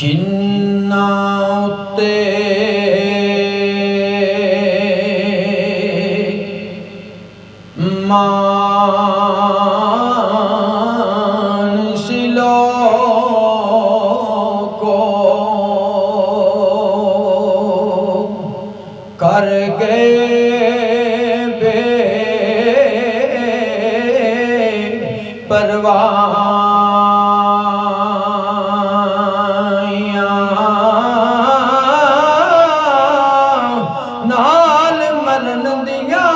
जिन्ना उत्ते मानसिलो को कर गए परवाह नाल मरन दिया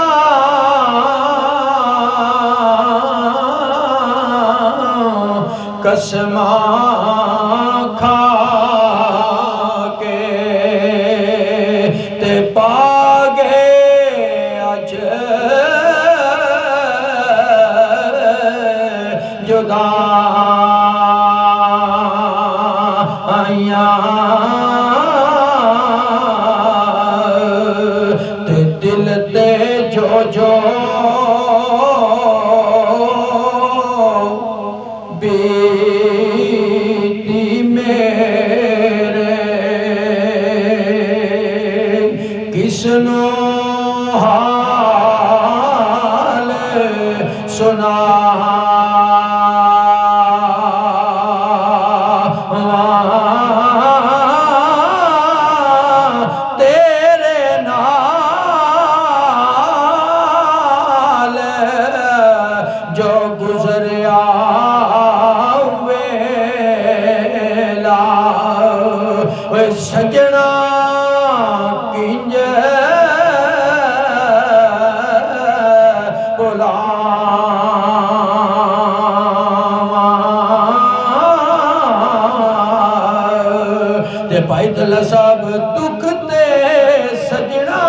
कसमा खा के ते पा गए अज जुदा ते दिल ते जो जो बीती मेरे किसनो हाल सुना तेरे नाल जो गुजरिया वेला सजना किंज भाई दला साहब दुख ते सजना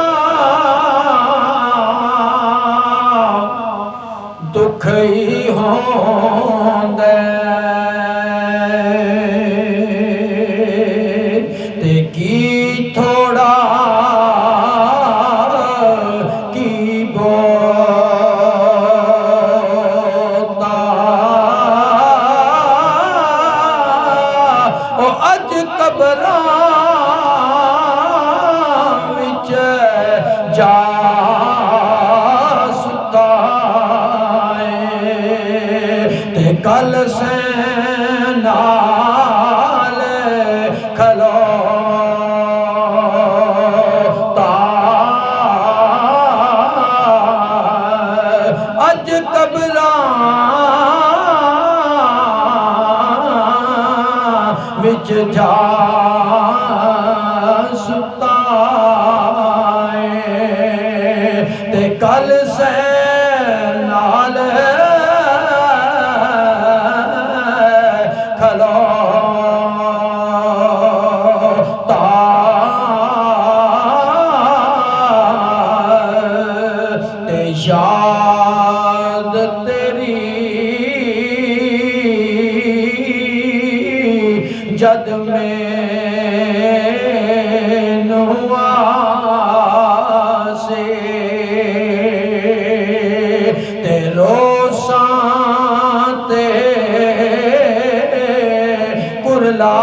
दुख ही होंदे ते की थोड़ा की बोता ओ अज कबरा विच जा सुता ते कल से नाल खलोता अज कबरा विच जा सुता ते कल से नाल खलोता ते याद तेरी जद मैनू आसे ते रोसां ते कुरला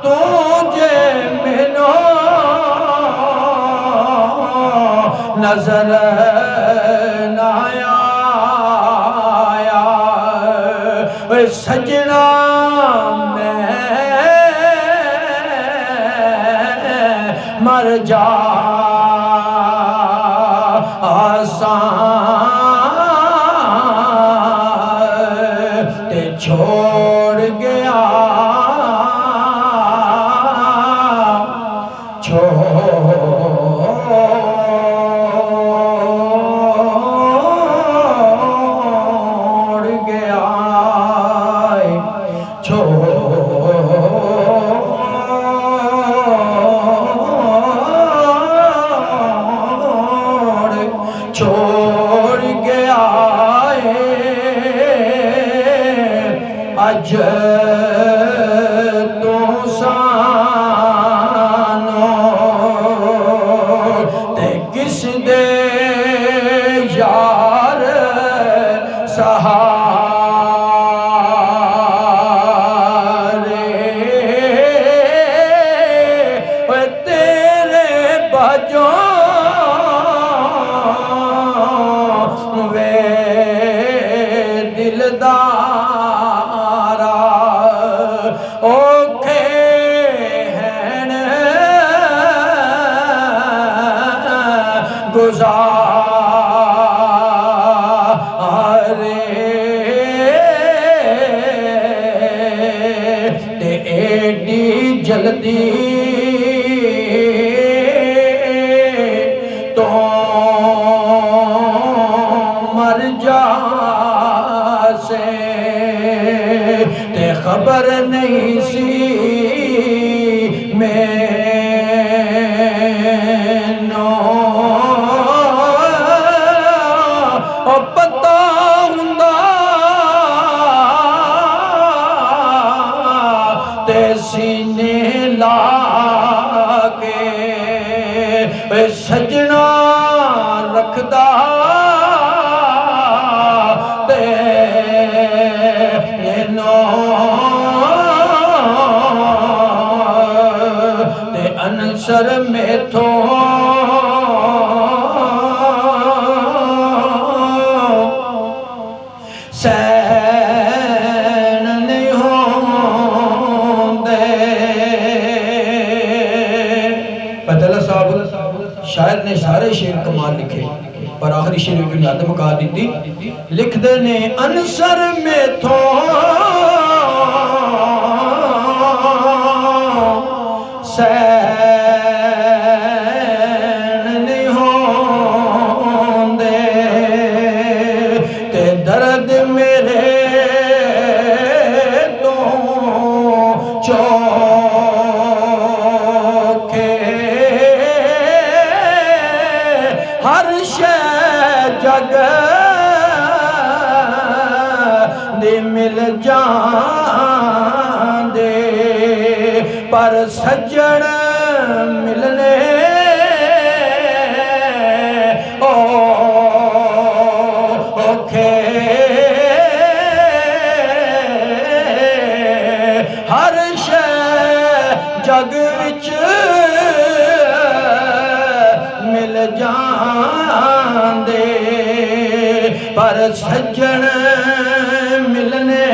तुझे मैनू नजर न आया सजना मैं मर जा आसान ते छोड़ गया छोड़ गया अज तो सानो ते किस दे या यार सहारे ओए तेरे बाजों वे दिलदारा औखे हैं गुज़ारे ते एडी जल्दी तो मर जासे ते खबर नहीं सी मैनू पता हुंदा ते सीने ला के सजना रखदा ते अनसर मेथों सैन नहीं होंदे। पतला साहब शायर ने सारे शेर कमाल लिखे पर आखिरी शेर की याद मुका दी। लिखते ने अनसर मेथों सैन नहीं होंदे ते दर्द मेरे तो चोखे हर शै जग दे मिल जांदे पर सज्जन मिलने औखे हर शै जग विच मिल जांदे पर सज्जन मिलने